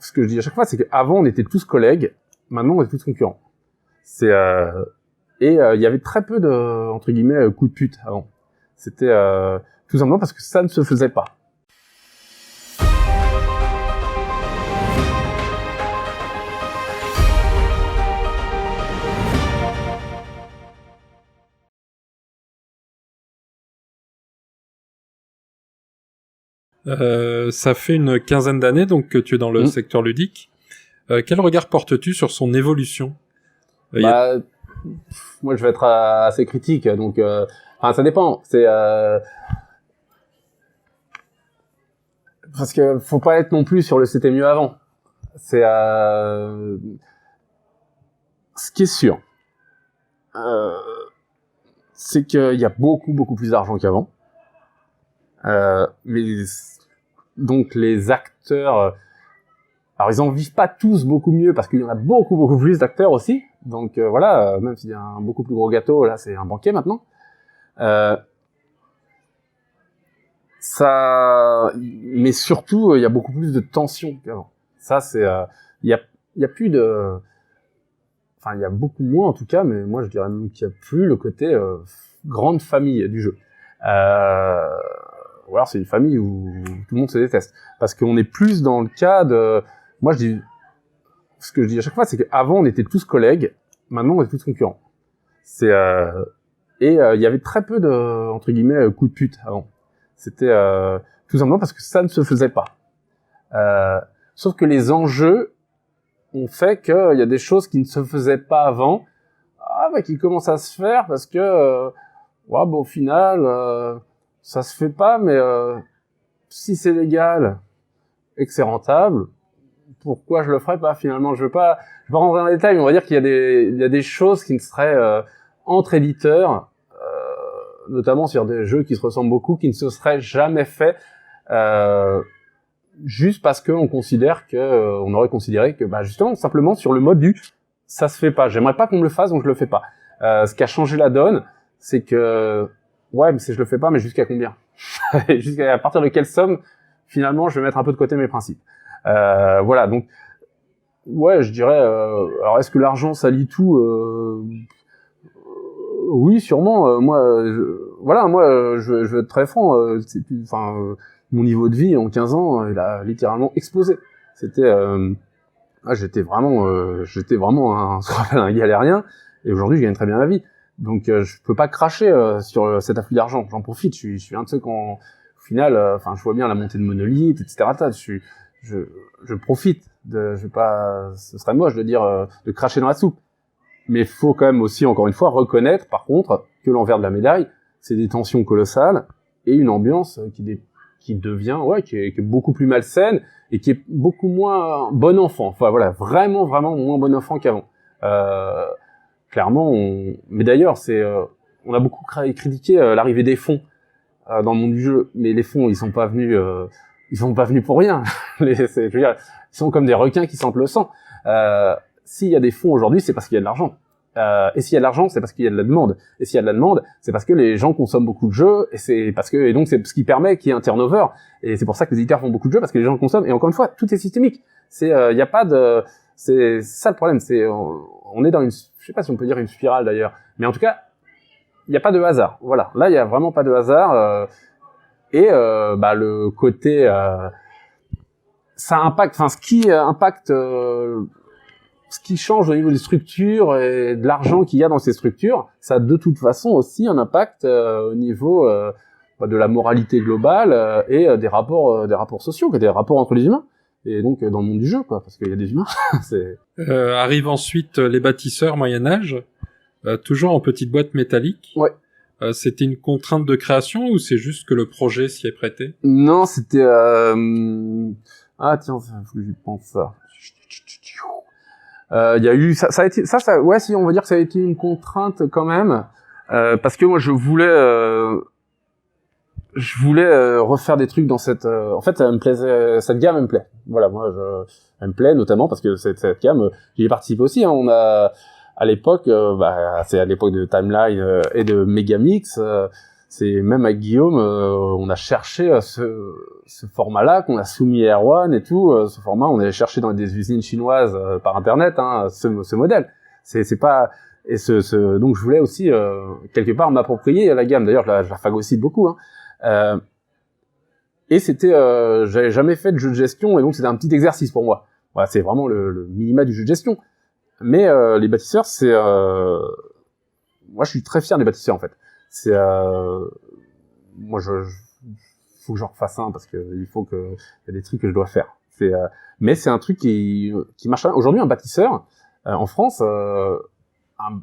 ce que je dis à chaque fois, c'est qu'avant, on était tous collègues, maintenant, on est tous concurrents. Il y avait très peu de, entre guillemets, coups de pute avant. C'était tout simplement parce que ça ne se faisait pas. Ça fait une quinzaine d'années donc que tu es dans le secteur ludique. Quel regard portes-tu sur son évolution? Moi, je vais être assez critique, donc ça dépend. C'est parce que faut pas être non plus sur le c'était mieux avant. C'est ce qui est sûr, c'est qu'il y a beaucoup plus d'argent qu'avant. Mais donc les acteurs, alors ils en vivent pas tous beaucoup mieux parce qu'il y en a beaucoup plus d'acteurs aussi. Donc voilà, même s'il y a un beaucoup plus gros gâteau, là c'est un banquet maintenant. Mais surtout il y a beaucoup plus de tension qu'avant. Ça c'est, il y a plus de, enfin il y a beaucoup moins en tout cas, mais moi je dirais même qu'il y a plus le côté grande famille du jeu. Ou alors c'est une famille où tout le monde se déteste. Parce qu'on est plus dans le cas de... Moi, ce que je dis à chaque fois, c'est qu'avant, on était tous collègues, maintenant, on est tous concurrents. Il y avait très peu de, entre guillemets, coups de pute avant. C'était tout simplement parce que ça ne se faisait pas. Sauf que les enjeux ont fait qu'il y a des choses qui ne se faisaient pas avant, qui commencent à se faire parce que, au final... ça se fait pas, mais si c'est légal et que c'est rentable, pourquoi je le ferais pas finalement? Je vais pas rentrer dans les détails, mais on va dire qu'il y a des choses qui ne seraient entre éditeurs, notamment sur des jeux qui se ressemblent beaucoup, qui ne se seraient jamais fait juste parce qu'on considère que on aurait considéré que justement simplement sur le mode du ça se fait pas. J'aimerais pas qu'on me le fasse, donc je le fais pas. Ce qui a changé la donne, c'est que mais je le fais pas, mais jusqu'à combien? À partir de quelle somme, finalement, je vais mettre un peu de côté mes principes. Voilà, donc, je dirais, alors est-ce que l'argent salit tout? Oui, sûrement. Je vais être très franc. Mon niveau de vie en 15 ans, il a littéralement explosé. J'étais vraiment ce qu'on appelle un galérien, et aujourd'hui, je gagne très bien ma vie. Donc je peux pas cracher sur cet afflux d'argent. J'en profite. Je suis un de ceux qui, au final, je vois bien la montée de Monolith, etc. Je profite. Ce serait moche de dire de cracher dans la soupe. Mais il faut quand même aussi, encore une fois, reconnaître, par contre, que l'envers de la médaille, c'est des tensions colossales et une ambiance qui devient, qui est beaucoup plus malsaine et qui est beaucoup moins bon enfant. Enfin voilà, vraiment moins bon enfant qu'avant. Clairement, mais d'ailleurs, on a beaucoup critiqué l'arrivée des fonds dans le monde du jeu, mais les fonds, ils sont pas venus pour rien. Je veux dire, ils sont comme des requins qui sentent le sang. S'il y a des fonds aujourd'hui, c'est parce qu'il y a de l'argent. Et s'il y a de l'argent, c'est parce qu'il y a de la demande. Et s'il y a de la demande, c'est parce que les gens consomment beaucoup de jeux, et donc c'est ce qui permet qu'il y ait un turnover. Et c'est pour ça que les éditeurs font beaucoup de jeux, parce que les gens consomment. Et encore une fois, tout est systémique. Il y a pas de, c'est ça le problème. On est dans je sais pas si on peut dire une spirale d'ailleurs, mais en tout cas, il y a pas de hasard. Voilà. Là, il y a vraiment pas de hasard. Le côté, ça impacte. Enfin, ce qui impacte. Ce qui change au niveau des structures et de l'argent qu'il y a dans ces structures, ça a de toute façon aussi un impact au niveau de la moralité globale et des rapports sociaux, des rapports entre les humains. Et donc dans le monde du jeu, parce qu'il y a des humains. Arrivent ensuite les bâtisseurs Moyen-Âge, toujours en petites boîtes métalliques. Ouais. C'était une contrainte de création ou c'est juste que le projet s'y est prêté? Non, c'était... Ah tiens, faut que j'y pense ça. Il y a eu ça a été si on va dire que ça a été une contrainte quand même parce que moi je voulais refaire des trucs dans cette en fait ça me plaisait, cette gamme elle me plaît. Voilà, elle me plaît notamment parce que cette gamme j'y ai participé aussi, hein. On a à l'époque c'est à l'époque de Timeline et de Megamix, C'est même avec Guillaume, on a cherché ce format-là qu'on a soumis à Erwan et tout. Ce format, on allait chercher dans des usines chinoises par internet ce modèle. C'est pas et donc je voulais aussi quelque part m'approprier la gamme. D'ailleurs, je la phagocyte beaucoup. Et c'était, j'avais jamais fait de jeu de gestion et donc c'était un petit exercice pour moi. Voilà, c'est vraiment le minima du jeu de gestion. Mais les bâtisseurs, moi je suis très fier des bâtisseurs en fait. C'est moi faut que j'en refasse un parce que il y a des trucs que je dois faire. Mais c'est un truc qui marche. Aujourd'hui, un bâtisseur en France, enfin,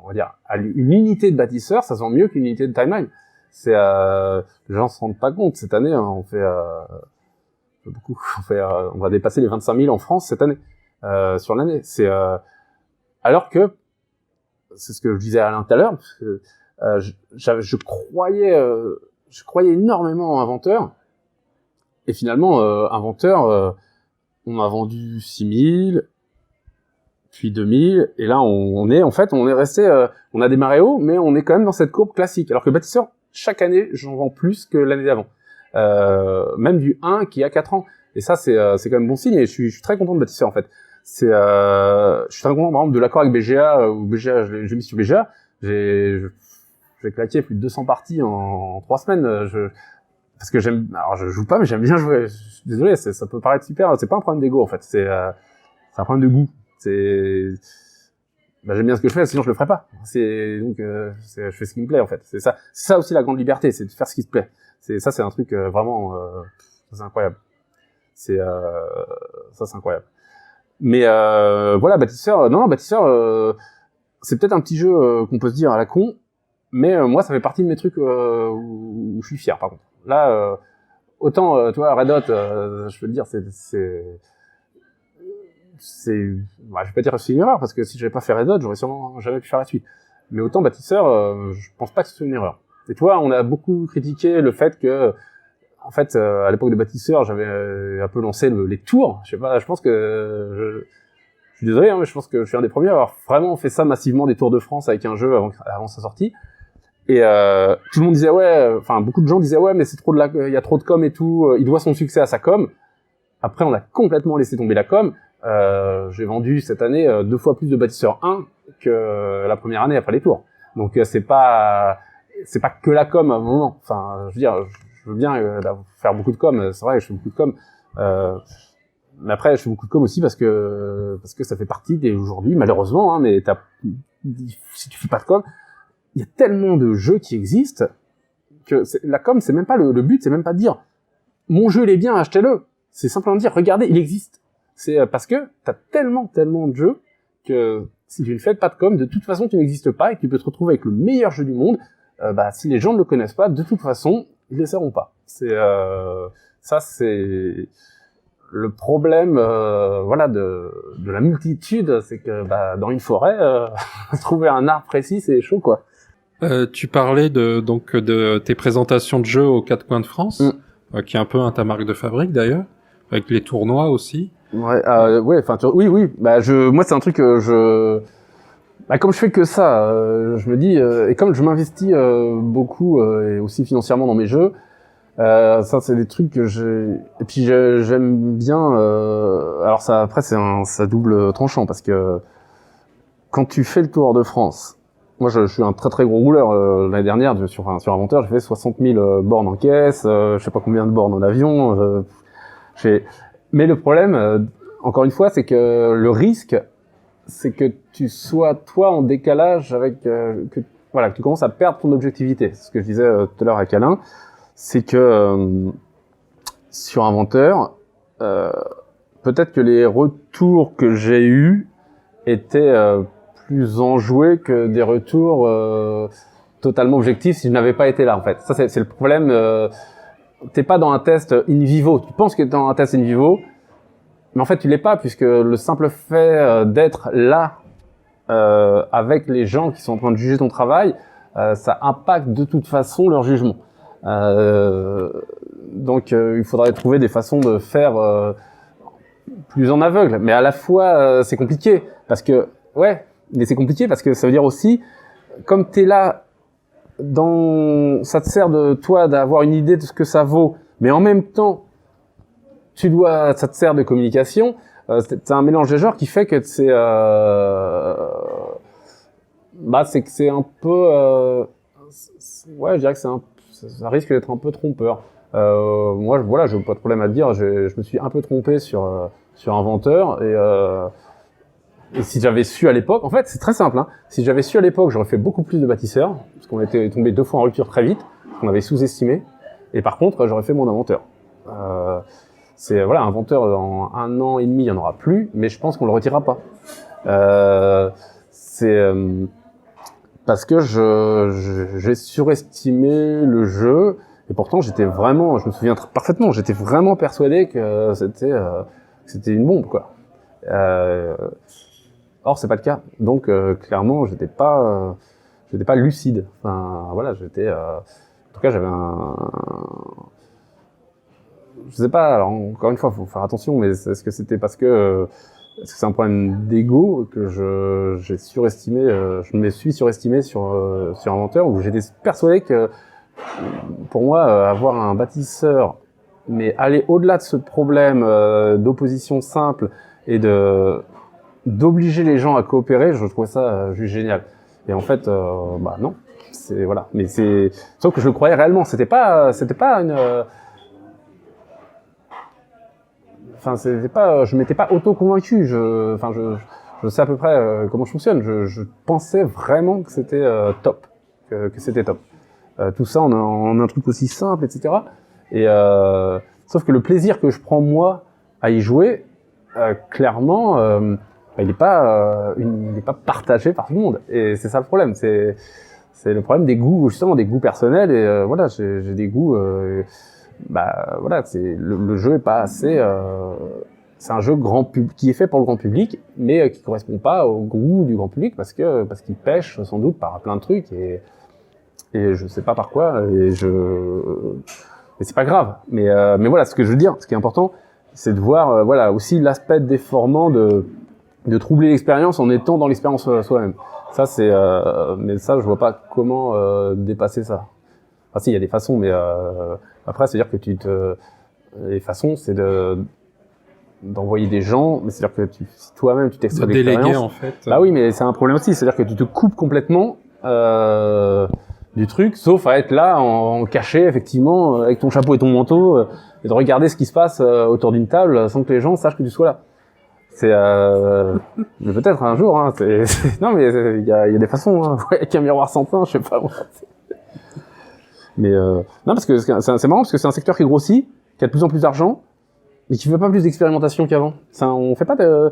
on va dire, une unité de bâtisseur, ça se vend mieux qu'une unité de timeline. Les gens se rendent pas compte. Cette année, on fait beaucoup. On va dépasser les 25 000 en France cette année sur l'année. Alors que c'est ce que je disais à Alain tout à l'heure, parce que je croyais énormément en Inventeur, et finalement Inventeur, on a vendu 6 000, puis 2000, et là on est resté, on a démarré haut, mais on est quand même dans cette courbe classique. Alors que bâtisseur, chaque année, j'en vends plus que l'année d'avant, même du 1 qui a 4 ans. Et ça, c'est quand même bon signe. Et je suis très content de bâtisseur en fait. Je suis très content par exemple de l'accord avec BGA, où BGA, j'ai mis sur BGA, j'ai claqué plus de 200 parties en 3 semaines. Parce que alors je joue pas, mais j'aime bien jouer. Je suis désolé, ça peut paraître super. C'est pas un problème d'ego en fait. C'est un problème de goût. J'aime bien ce que je fais, sinon je le ferais pas. Je fais ce qui me plaît en fait. C'est ça aussi la grande liberté, c'est de faire ce qui te plaît. C'est un truc vraiment, c'est incroyable. C'est incroyable. Mais voilà, bâtisseur, bâtisseur, c'est peut-être un petit jeu qu'on peut se dire à la con, mais moi ça fait partie de mes trucs où je suis fier par contre. Là, autant tu vois Red Hot, je peux te dire je vais pas dire que c'est une erreur parce que si j'avais pas fait Red Hot, j'aurais sûrement jamais pu faire la suite. Mais autant bâtisseur, je pense pas que ce soit une erreur. Et tu vois, on a beaucoup critiqué le fait que en fait, à l'époque de bâtisseur, j'avais un peu lancé les tours. Je sais pas, je pense que je suis désolé, mais je pense que je suis un des premiers à avoir vraiment fait ça massivement, des Tours de France avec un jeu avant sa sortie. Et tout le monde disait beaucoup de gens disaient mais c'est trop il y a trop de com et tout. Il doit son succès à sa com. Après, on a complètement laissé tomber la com. J'ai vendu cette année 2 fois plus de bâtisseurs 1 que la première année après les tours. Donc c'est pas que la com à un moment. Enfin, je veux dire, je veux bien faire beaucoup de com. C'est vrai que je fais beaucoup de com. Mais après, je fais beaucoup de com aussi parce que ça fait partie aujourd'hui, malheureusement. Mais si tu fais pas de com, il y a tellement de jeux qui existent que la com, c'est même pas le but, c'est même pas de dire mon jeu il est bien, achetez-le. C'est simplement de dire regardez, il existe. C'est parce que t'as tellement de jeux que si tu ne fais pas de com, de toute façon tu n'existes pas et que tu peux te retrouver avec le meilleur jeu du monde. Si les gens ne le connaissent pas, de toute façon ils les sauront pas. C'est le problème de la multitude, c'est que dans une forêt trouver un arbre précis c'est chaud quoi. Tu parlais de tes présentations de jeux aux 4 coins de France, qui est un peu ta marque de fabrique d'ailleurs, avec les tournois aussi. Ouais, oui. Moi c'est un truc que comme je fais que ça, je me dis et comme je m'investis beaucoup et aussi financièrement dans mes jeux, ça c'est des trucs que et puis j'aime bien. Alors ça après ça double tranchant parce que quand tu fais le Tour de France. Moi, je suis un très très gros rouleur. L'année dernière, sur Inventeur, j'ai fait 60 000 bornes en caisse, je sais pas combien de bornes en avion. Mais le problème, encore une fois, c'est que le risque, c'est que tu sois toi en décalage avec que tu commences à perdre ton objectivité. C'est ce que je disais tout à l'heure avec Alain, c'est que sur Inventeur, peut-être que les retours que j'ai eus étaient plus enjoué que des retours totalement objectifs si je n'avais pas été là en fait. Ça c'est le problème. T'es pas dans un test in vivo. Tu penses que t'es dans un test in vivo, mais en fait tu l'es pas puisque le simple fait d'être là avec les gens qui sont en train de juger ton travail, ça impacte de toute façon leur jugement. Donc il faudrait trouver des façons de faire plus en aveugle, mais à la fois c'est compliqué parce que mais c'est compliqué parce que ça veut dire aussi, comme t'es là ça te sert de toi d'avoir une idée de ce que ça vaut, mais en même temps, ça te sert de communication. C'est un mélange des genres qui fait que c'est que c'est un peu, ouais, je dirais que ça risque d'être un peu trompeur. Moi, voilà, j'ai pas de problème à te dire, je me suis un peu trompé sur Inventeur et si j'avais su à l'époque, en fait, c'est très simple, hein. Si j'avais su à l'époque, j'aurais fait beaucoup plus de bâtisseurs, parce qu'on était tombé 2 fois en rupture très vite, parce qu'on avait sous-estimé. Et par contre, j'aurais fait mon Inventeur. Voilà, Inventeur, en 1 an et demi, il y en aura plus, mais je pense qu'on le retirera pas. Parce que j'ai surestimé le jeu, et pourtant je me souviens parfaitement, j'étais vraiment persuadé que c'était une bombe, quoi. Or c'est pas le cas, donc clairement j'étais pas lucide. Enfin voilà, en tout cas j'avais je sais pas. Alors encore une fois, faut faire attention, mais est-ce que c'était parce que est-ce que c'est un problème d'ego que j'ai surestimé, je me suis surestimé sur Inventeur, où j'étais persuadé que pour moi avoir un bâtisseur, mais aller au-delà de ce problème d'opposition simple et d'obliger les gens à coopérer, je trouvais ça juste génial. Et en fait, non, voilà. Mais sauf que je le croyais réellement. C'était pas une. Je m'étais pas auto-convaincu. Je sais à peu près comment je fonctionne. Je pensais vraiment que c'était top, que c'était top. Tout ça en un truc aussi simple, etc. Et sauf que le plaisir que je prends moi à y jouer, clairement, il n'est pas partagé par tout le monde. Et c'est ça le problème. C'est le problème des goûts, justement des goûts personnels. Et voilà, j'ai des goûts. Voilà, le jeu est pas assez. C'est un jeu qui est fait pour le grand public, mais qui correspond pas au goût du grand public parce qu'il pêche sans doute par plein de trucs et je sais pas par quoi et c'est pas grave. Mais voilà, ce que je veux dire, ce qui est important, c'est de voir voilà aussi l'aspect déformant de troubler l'expérience en étant dans l'expérience soi-même. Ça mais ça je vois pas comment dépasser ça. Enfin si, il y a des façons, mais après c'est-à-dire que les façons c'est d'envoyer des gens, mais c'est-à-dire que si toi-même tu t'extrais de l'expérience. Déléguer en fait. Bah oui, mais c'est un problème aussi, c'est-à-dire que tu te coupes complètement du truc, sauf à être là en caché effectivement avec ton chapeau et ton manteau et de regarder ce qui se passe autour d'une table sans que les gens sachent que tu sois là. Mais peut-être un jour, hein. Non, mais il y a des façons, hein. Avec un miroir sans teint, je sais pas. Mais non, parce que c'est marrant parce que c'est un secteur qui grossit, qui a de plus en plus d'argent, mais qui fait pas plus d'expérimentation qu'avant. On fait pas je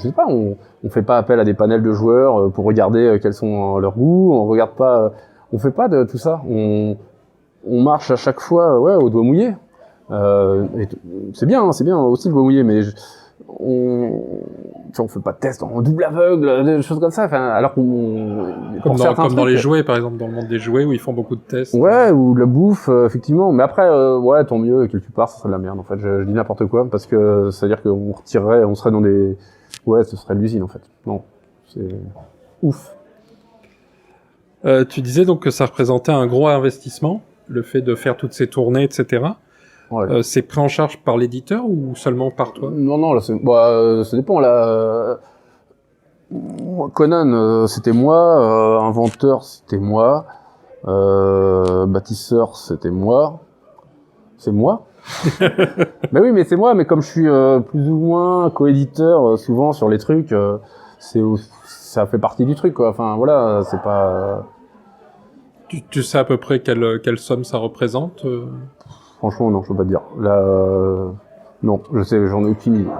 sais pas, on fait pas appel à des panels de joueurs pour regarder quels sont leurs goûts. On fait pas de tout ça. On marche à chaque fois, au doigt mouillé. C'est bien aussi le doigt mouillé, mais on fait pas de tests en double aveugle, des choses comme ça. Enfin, alors comme dans les jouets, par exemple, dans le monde des jouets où ils font beaucoup de tests. Ouais, ou de la bouffe, effectivement. Mais après, tant mieux quelque part, ça serait de la merde. En fait, je dis n'importe quoi parce que c'est à dire qu'on on serait dans des, ce serait l'usine en fait. Non, c'est ouf. Tu disais donc que ça représentait un gros investissement, le fait de faire toutes ces tournées, etc. Ouais. C'est pris en charge par l'éditeur ou seulement par toi? Non, là, ça dépend. Là, Conan, c'était moi. Inventeur, c'était moi. Bâtisseur, c'était moi. C'est moi. Mais oui, mais c'est moi. Mais comme je suis plus ou moins coéditeur souvent sur les trucs, ça fait partie du truc, quoi. Enfin, voilà, c'est pas. Tu sais à peu près quelle somme ça représente? Franchement, non, je peux pas te dire. Là, non, j'en ai aucune idée.